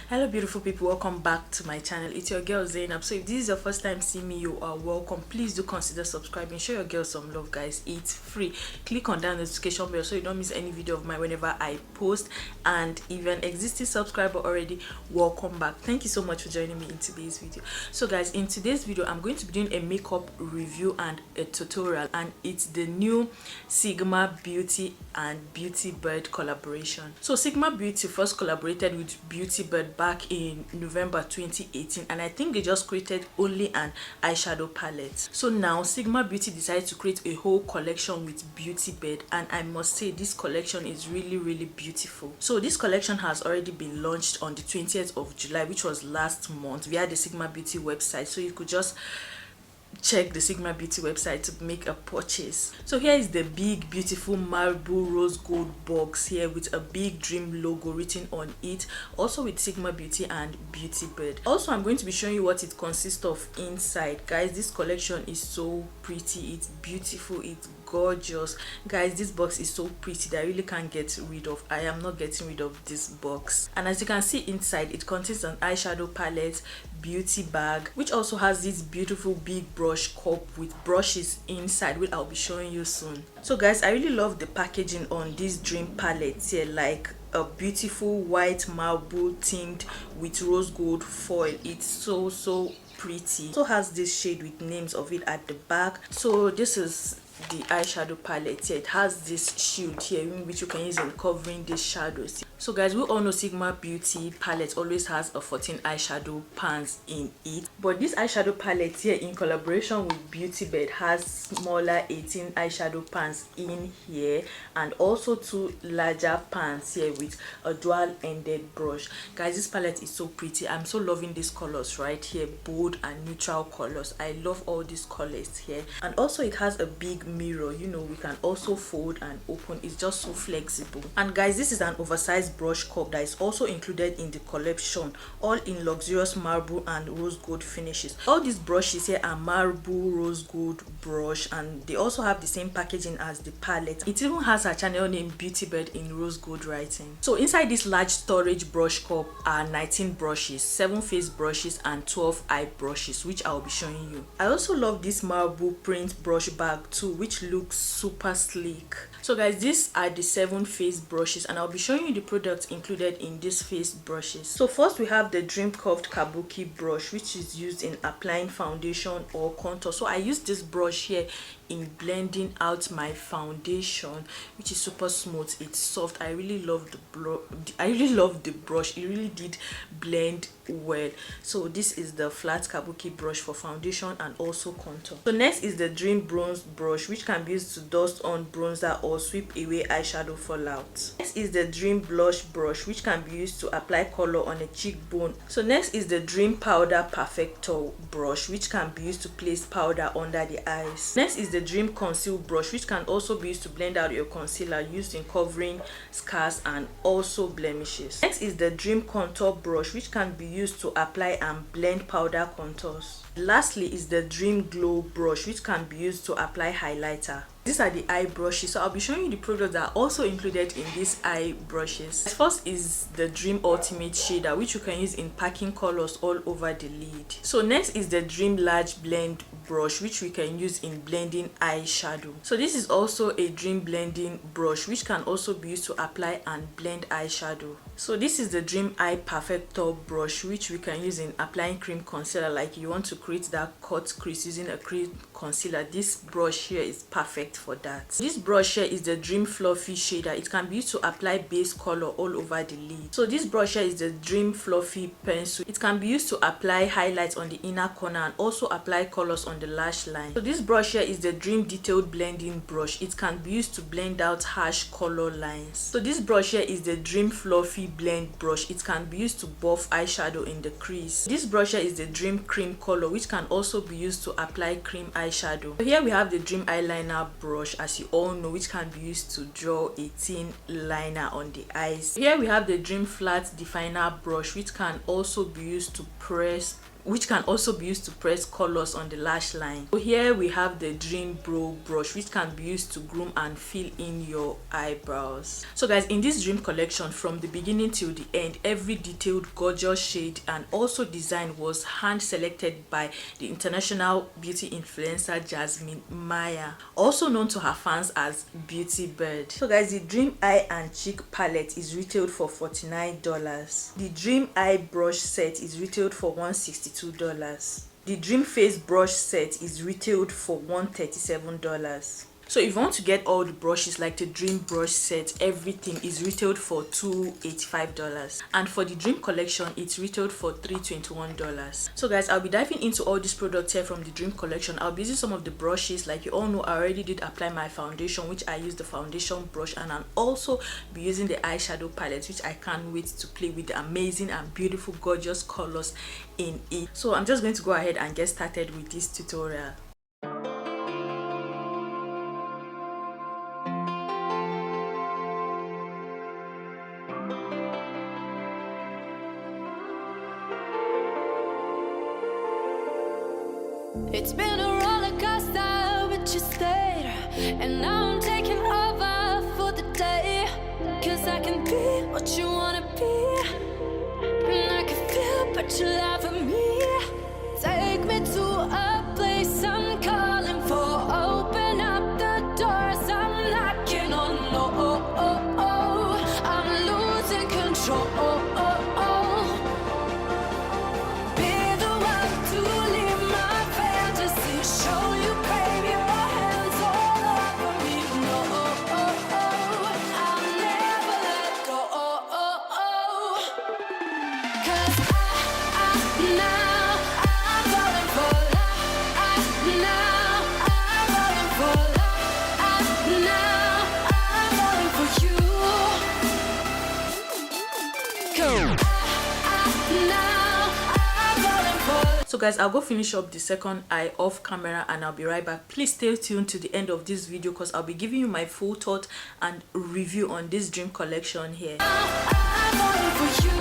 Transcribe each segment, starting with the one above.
Hello beautiful people, welcome back to my channel. It's your girl Zainab. So if this is your first time seeing me, you are welcome. Please do consider subscribing. Show your girl some love, guys. It's free. Click on that notification bell so you don't miss any video of mine whenever I post. And if you're an existing subscriber already, welcome back. Thank you so much for joining me in today's video. So guys, in today's video I'm going to be doing a makeup review and a tutorial, and it's the new Sigma Beauty and BEAUTYBIRD collaboration. So Sigma Beauty first collaborated with BEAUTYBIRD back in November 2018, and I think they just created only an eyeshadow palette. So now Sigma Beauty decided to create a whole collection with BEAUTYBIRD, and I must say this collection is really beautiful. So this collection has already been launched on the 20th of July, which was last month, via the Sigma Beauty website, so you could just check the Sigma Beauty website to make a purchase. So here is the big beautiful marble rose gold box here with a big dream logo written on it, also with Sigma Beauty and BEAUTYBIRD. Also, I'm going to be showing you what it consists of inside. Guys, this collection is so pretty, it's beautiful, it's gorgeous. Guys, this box is so pretty that I really can't get rid of. I am not getting rid of this box. And as you can see inside, it contains an eyeshadow palette, beauty bag, which also has this beautiful big brush cup with brushes inside, which I'll be showing you soon. So guys, I really love the packaging on this dream palette here, like a beautiful white marble tinted with rose gold foil. It's so pretty. So has this shade with names of it at the back. So this is the eyeshadow palette here. It has this shield here which you can use in covering these shadows. So guys, we all know Sigma Beauty palette always has a 14 eyeshadow pans in it, but this eyeshadow palette here in collaboration with BEAUTYBIRD has smaller 18 eyeshadow pans in here, and also two larger pans here with a dual ended brush. Guys, this palette is so pretty. I'm so loving these colors right here, bold and neutral colors. I love all these colors here. And also it has a big mirror, you know, we can also fold and open. It's just so flexible. And guys, this is an oversized brush cup that is also included in the collection, all in luxurious marble and rose gold finishes. All these brushes here are marble rose gold brush, and they also have the same packaging as the palette. It even has a channel name BEAUTYBIRD in rose gold writing. So inside this large storage brush cup are 19 brushes, 7 face brushes and 12 eye brushes, which I'll be showing you. I also love this marble print brush bag too, which looks super sleek. So guys, these are the 7 face brushes, and I'll be showing you the products included in these face brushes. So first we have the dream curved kabuki brush, which is used in applying foundation or contour. So I use this brush here in blending out my foundation, which is super smooth, it's soft. I really love the brush. It really did blend well. So this is the flat kabuki brush for foundation and also contour. So next is the dream bronze brush, which can be used to dust on bronzer or sweep away eyeshadow fallout. Next is the dream blush brush, which can be used to apply color on a cheekbone. So next is the dream powder perfector brush, which can be used to place powder under the eyes. Next is the dream conceal brush, which can also be used to blend out your concealer, used in covering scars and also blemishes. Next is the dream contour brush, which can be used to apply and blend powder contours. Lastly is the dream glow brush, which can be used to apply highlighter. These are the eye brushes, so I'll be showing you the products that are also included in these eye brushes. First is the dream ultimate shader, which you can use in packing colors all over the lid. So next is the dream large blend brush, which we can use in blending eyeshadow. So this is also a dream blending brush, which can also be used to apply and blend eyeshadow. So this is the dream eye perfector brush, which we can use in applying cream concealer, like you want to create that cut crease using a cream concealer. This brush here is perfect for that. This brush here is the dream fluffy shader. It can be used to apply base color all over the lid. So this brush here is the dream fluffy pencil. It can be used to apply highlights on the inner corner and also apply colors on the lash line. So this brush here is the dream detailed blending brush. It can be used to blend out harsh color lines. So this brush here is the dream fluffy blend brush. It can be used to buff eyeshadow in the crease. This brush here is the dream cream color, which can also be used to apply cream eyeshadow. So here we have the dream eyeliner brush, as you all know, which can be used to draw a thin liner on the eyes. Here we have the dream flat definer brush, which can also be used to press which can also be used to press colors on the lash line. So here we have the Dream Brow brush, which can be used to groom and fill in your eyebrows. So guys, in this Dream collection, from the beginning till the end, every detailed gorgeous shade and also design was hand selected by the international beauty influencer Jasmine Maya, also known to her fans as Beauty Bird. So guys, the Dream Eye and Cheek palette is retailed for $49. The Dream Eye brush set is retailed for $162. The Dream Face brush set is retailed for $137. So if you want to get all the brushes like the Dream brush set, everything is retailed for $285, and for the Dream collection it's retailed for $321. So guys, I'll be diving into all these products here from the Dream collection. I'll be using some of the brushes. Like you all know, I already did apply my foundation, which I use the foundation brush, and I'll also be using the eyeshadow palette, which I can't wait to play with the amazing and beautiful gorgeous colors in it. So I'm just going to go ahead and get started with this tutorial. It's been a roller coaster, but you stayed, and now I'm taking over for the day. Cause I can be what you wanna be, and I can feel but you laugh at me. Take me to a place I'm calling for. Open up the doors I'm knocking on. Oh, I'm losing control. So guys, I'll go finish up the second eye off camera and I'll be right back. Please stay tuned to the end of this video because I'll be giving you my full thought and review on this Dream collection here. I'm falling for you,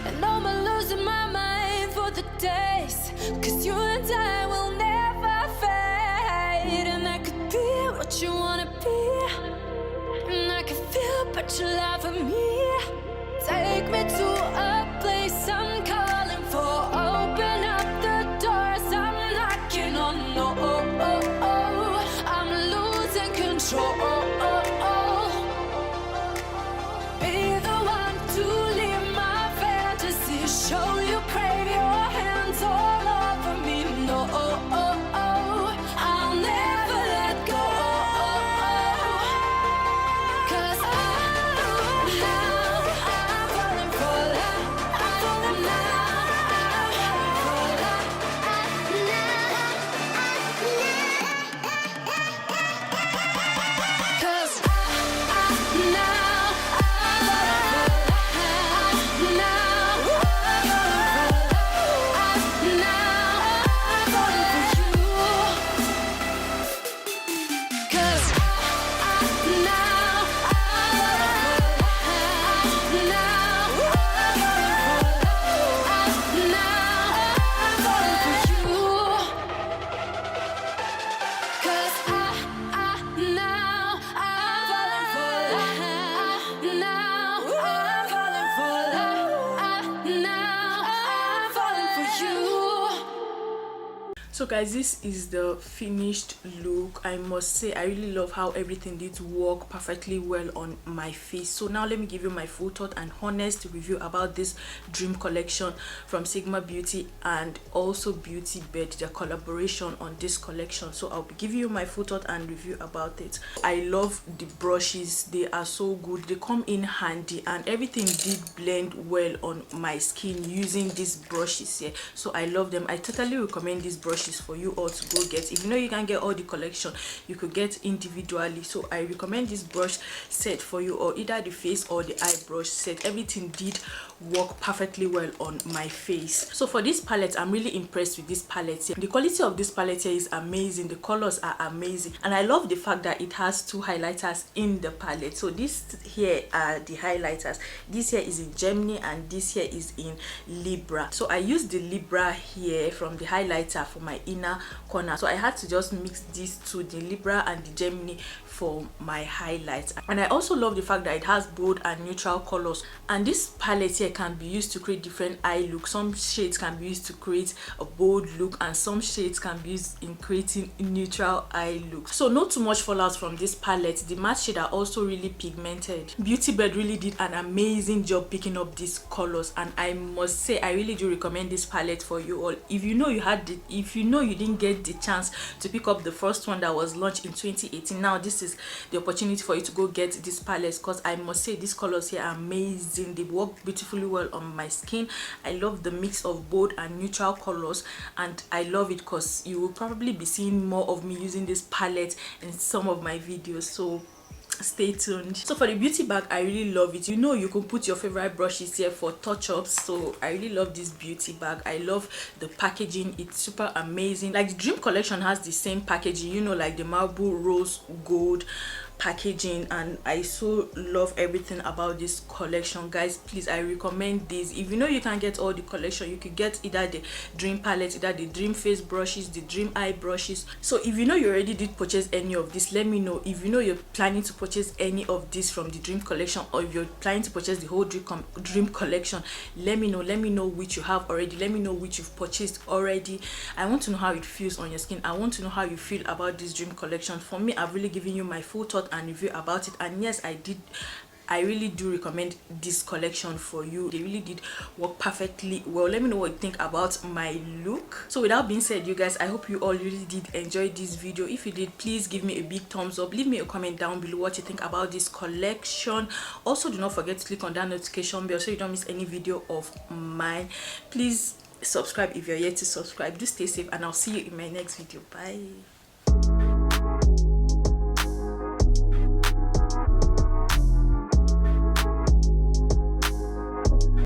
and I'm losing my mind for the days, cause you and I will never fade. And I could be what you wanna be, and I can feel but you laugh at me. Take me to a place I'm calling for. Open up the doors I'm knocking on. Oh, I'm losing control. Be the one to live my fantasy. Show you crave your hands all over me. No, I'll never let go. Cause So guys, this is the finished look. I must say I really love how everything did work perfectly well on my face. So now let me give you my full thought and honest review about this Dream collection from Sigma Beauty and also Beauty Bird, the collaboration on this collection. So I'll be giving you my full thought and review about it. I love the brushes, they are so good, they come in handy, and everything did blend well on my skin using these brushes here. So I love them. I totally recommend these brushes brushes for you all to go get. If you know you can get all the collection, you could get individually. So I recommend this brush set for you, or either the face or the eye brush set. Everything did work perfectly well on my face. So for this palette, I'm really impressed with this palette here. The quality of this palette here is amazing. The colors are amazing, and I love the fact that it has 2 highlighters in the palette. So this here are the highlighters. This here is in Gemini and this here is in Libra. So I used the Libra here from the highlighter for my inner corner, so I had to just mix these two, the Libra and the Gemini, for my highlights. And I also love the fact that it has bold and neutral colors, and this palette here can be used to create different eye looks. Some shades can be used to create a bold look, and some shades can be used in creating neutral eye looks. So not too much fallout from this palette. The matte shade are also really pigmented. BEAUTYBIRD really did an amazing job picking up these colors, and I must say I really do recommend this palette for you all. If you know you didn't get the chance to pick up the first one that was launched in 2018, now this is the opportunity for you to go get this palette, because I must say these colors here are amazing. They work beautifully well on my skin. I love the mix of bold and neutral colors, and I love it because you will probably be seeing more of me using this palette in some of my videos, so stay tuned. So for the beauty bag, I really love it. You know, you can put your favorite brushes here for touch-ups, so I really love this beauty bag. I love the packaging. It's super amazing. Like the Dream collection has the same packaging, you know, like the marble rose gold packaging, and I so love everything about this collection. Guys, please, I recommend this. If you know you can get all the collection, you could get either the Dream palette, either the Dream face brushes, the Dream eye brushes. So if you know you already did purchase any of this, let me know. If you know you're planning to purchase any of this from the Dream collection, or if you're planning to purchase the whole Dream collection, let me know which you have already. Let me know which you've purchased already. I want to know how it feels on your skin. I want to know how you feel about this Dream collection. For me, I've really given you my full thought and review about it, and yes, I really do recommend this collection for you. They really did work perfectly well. Let me know what you think about my look. So without being said, you guys, I hope you all really did enjoy this video. If you did, please give me a big thumbs up. Leave me a comment down below what you think about this collection. Also, do not forget to click on that notification bell so you don't miss any video of mine. Please subscribe if you're yet to subscribe. Do stay safe, and I'll see you in my next video. Bye.